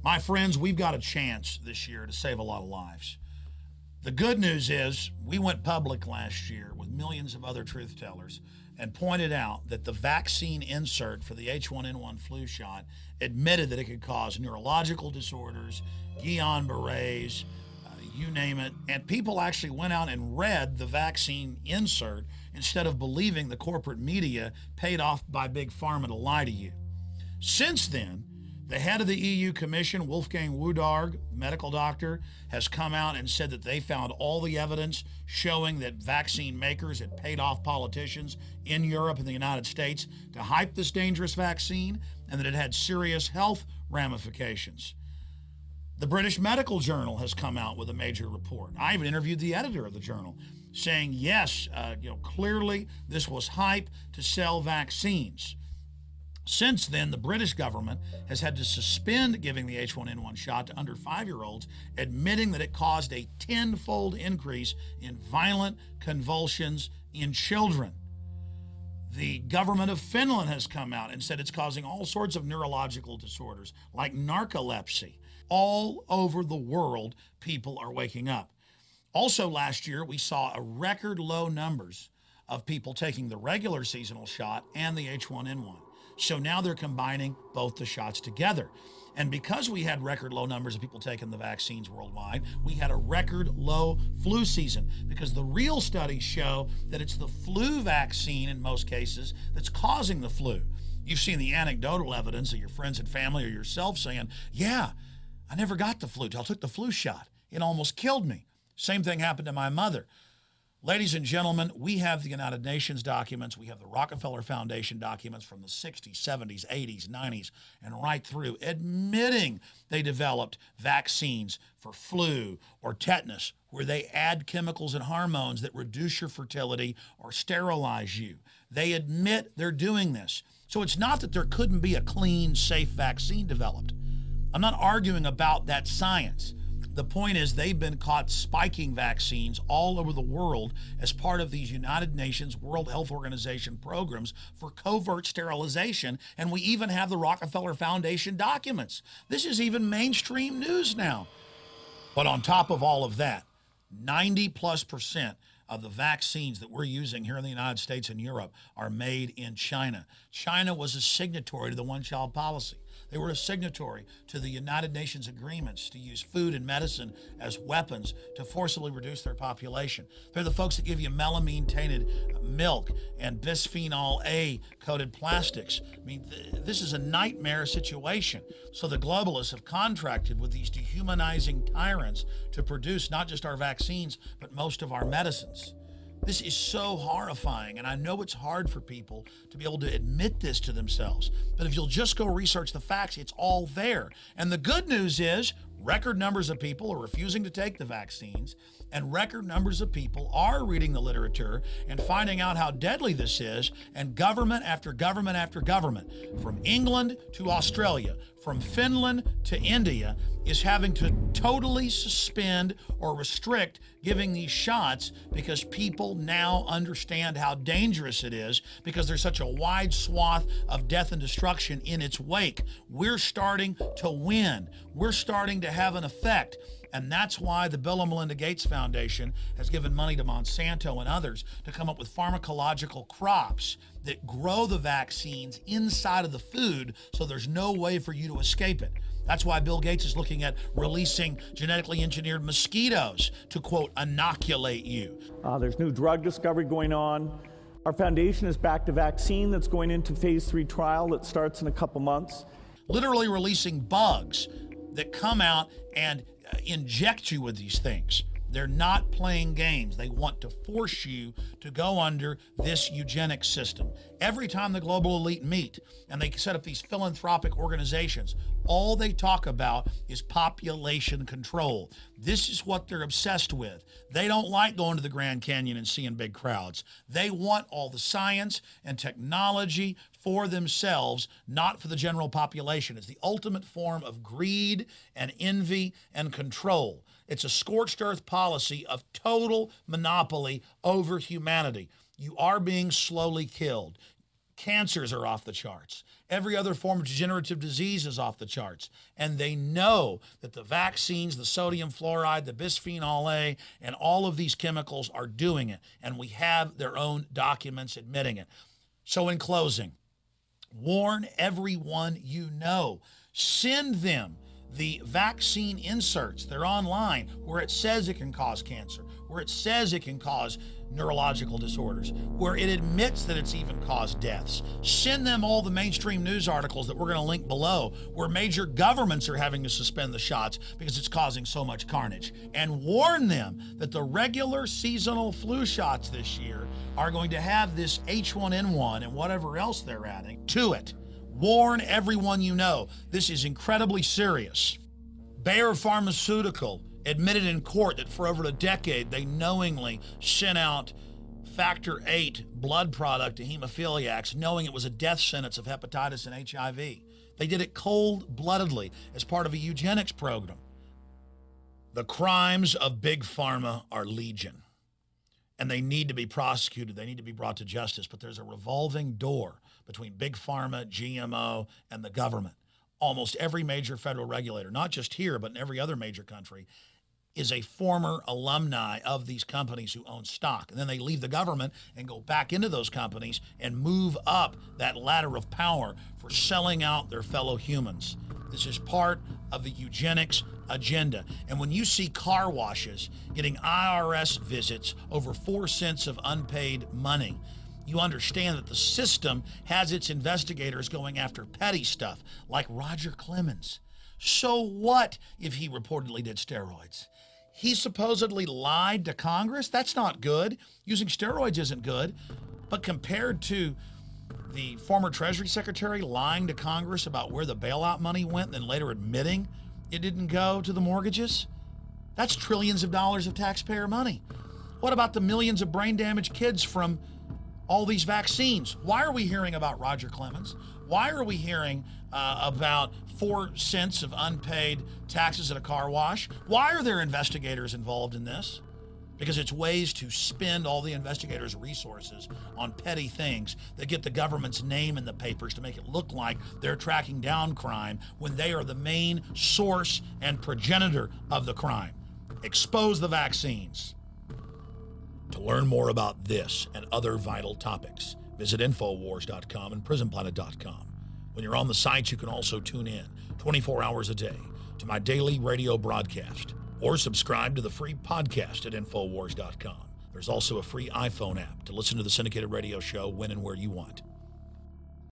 My friends, we've got a chance this year to save a lot of lives. The good news is we went public last year with millions of other truth tellers and pointed out that the vaccine insert for the H1N1 flu shot admitted that it could cause neurological disorders, Guillain-Barré's, you name it. And people actually went out and read the vaccine insert instead of believing the corporate media paid off by Big Pharma to lie to you. Since then, the head of the EU Commission, Wolfgang Wodarg, medical doctor, has come out and said that they found all the evidence showing that vaccine makers had paid off politicians in Europe and the United States to hype this dangerous vaccine and that it had serious health ramifications. The British Medical Journal has come out with a major report. I even interviewed the editor of the journal saying, yes, clearly this was hype to sell vaccines. Since then, the British government has had to suspend giving the H1N1 shot to under 5-year-olds, admitting that it caused a 10-fold increase in violent convulsions in children. The government of Finland has come out and said it's causing all sorts of neurological disorders like narcolepsy. All over the world, people are waking up. Also last year, we saw a record low numbers of people taking the regular seasonal shot and the H1N1. So now they're combining both the shots together. And because we had record low numbers of people taking the vaccines worldwide, we had a record low flu season because the real studies show that it's the flu vaccine in most cases that's causing the flu. You've seen the anecdotal evidence of your friends and family or yourself saying, yeah, I never got the flu till I took the flu shot. It almost killed me. Same thing happened to my mother. Ladies and gentlemen, we have the United Nations documents. We have the Rockefeller Foundation documents from the 60s, 70s, 80s, 90s, and right through, admitting they developed vaccines for flu or tetanus, where they add chemicals and hormones that reduce your fertility or sterilize you. They admit they're doing this. So it's not that there couldn't be a clean, safe vaccine developed. I'm not arguing about that science. The point is they've been caught spiking vaccines all over the world as part of these United Nations World Health Organization programs for covert sterilization, and we even have the Rockefeller Foundation documents. This is even mainstream news now. But on top of all of that, 90+% of the vaccines that we're using here in the United States and Europe are made in China. China was a signatory to the one-child policy. They were a signatory to the United Nations agreements to use food and medicine as weapons to forcibly reduce their population. They're the folks that give you melamine-tainted milk and bisphenol A-coated plastics. I mean, this is a nightmare situation. So the globalists have contracted with these dehumanizing tyrants to produce not just our vaccines, but most of our medicines. This is so horrifying, and I know it's hard for people to be able to admit this to themselves. But if you'll just go research the facts, it's all there. And the good news is record numbers of people are refusing to take the vaccines, and record numbers of people are reading the literature and finding out how deadly this is, and government after government after government, from England to Australia, from Finland to India, is having to totally suspend or restrict giving these shots because people now understand how dangerous it is because there's such a wide swath of death and destruction in its wake. We're starting to win. We're starting to have an effect. And that's why the Bill and Melinda Gates Foundation has given money to Monsanto and others to come up with pharmacological crops that grow the vaccines inside of the food so there's no way for you to escape it. That's why Bill Gates is looking at releasing genetically engineered mosquitoes to, quote, inoculate you. There's new drug discovery going on. Our foundation is backed a vaccine that's going into phase 3 trial that starts in a couple months. Literally releasing bugs that come out and inject you with these things. They're not playing games. They want to force you to go under this eugenic system. Every time the global elite meet and they set up these philanthropic organizations, all they talk about is population control. This is what they're obsessed with. They don't like going to the Grand Canyon and seeing big crowds. They want all the science and technology for themselves, not for the general population. It's the ultimate form of greed and envy and control. It's a scorched earth policy of total monopoly over humanity. You are being slowly killed. Cancers are off the charts. Every other form of degenerative disease is off the charts. And they know that the vaccines, the sodium fluoride, the bisphenol A, and all of these chemicals are doing it. And we have their own documents admitting it. So in closing, warn everyone you know. Send them the vaccine inserts. They're online, where it says it can cause cancer, where it says it can cause neurological disorders, where it admits that it's even caused deaths. Send them all the mainstream news articles that we're going to link below, where major governments are having to suspend the shots because it's causing so much carnage. And warn them that the regular seasonal flu shots this year are going to have this H1N1 and whatever else they're adding to it. Warn everyone you know. This is incredibly serious. Bayer Pharmaceutical admitted in court that for over a decade, they knowingly sent out factor VIII blood product to hemophiliacs, knowing it was a death sentence of hepatitis and HIV. They did it cold-bloodedly as part of a eugenics program. The crimes of Big Pharma are legion, and they need to be prosecuted. They need to be brought to justice, but there's a revolving door between Big Pharma, GMO, and the government. Almost every major federal regulator, not just here, but in every other major country, is a former alumni of these companies who own stock. And then they leave the government and go back into those companies and move up that ladder of power for selling out their fellow humans. This is part of the eugenics agenda. And when you see car washes getting IRS visits over 4 cents of unpaid money, you understand that the system has its investigators going after petty stuff like Roger Clemens. So what if he reportedly did steroids? He supposedly lied to Congress. That's not good. Using steroids isn't good. But compared to the former Treasury Secretary lying to Congress about where the bailout money went, and then later admitting it didn't go to the mortgages, that's trillions of dollars of taxpayer money. What about the millions of brain damaged kids from all these vaccines? Why are we hearing about Roger Clemens? Why are we hearing about 4 cents of unpaid taxes at a car wash? Why are there investigators involved in this? Because it's ways to spend all the investigators' resources on petty things that get the government's name in the papers to make it look like they're tracking down crime when they are the main source and progenitor of the crime. Expose the vaccines. To learn more about this and other vital topics, visit Infowars.com and PrisonPlanet.com. When you're on the sites, you can also tune in 24 hours a day to my daily radio broadcast or subscribe to the free podcast at Infowars.com. There's also a free iPhone app to listen to the syndicated radio show when and where you want.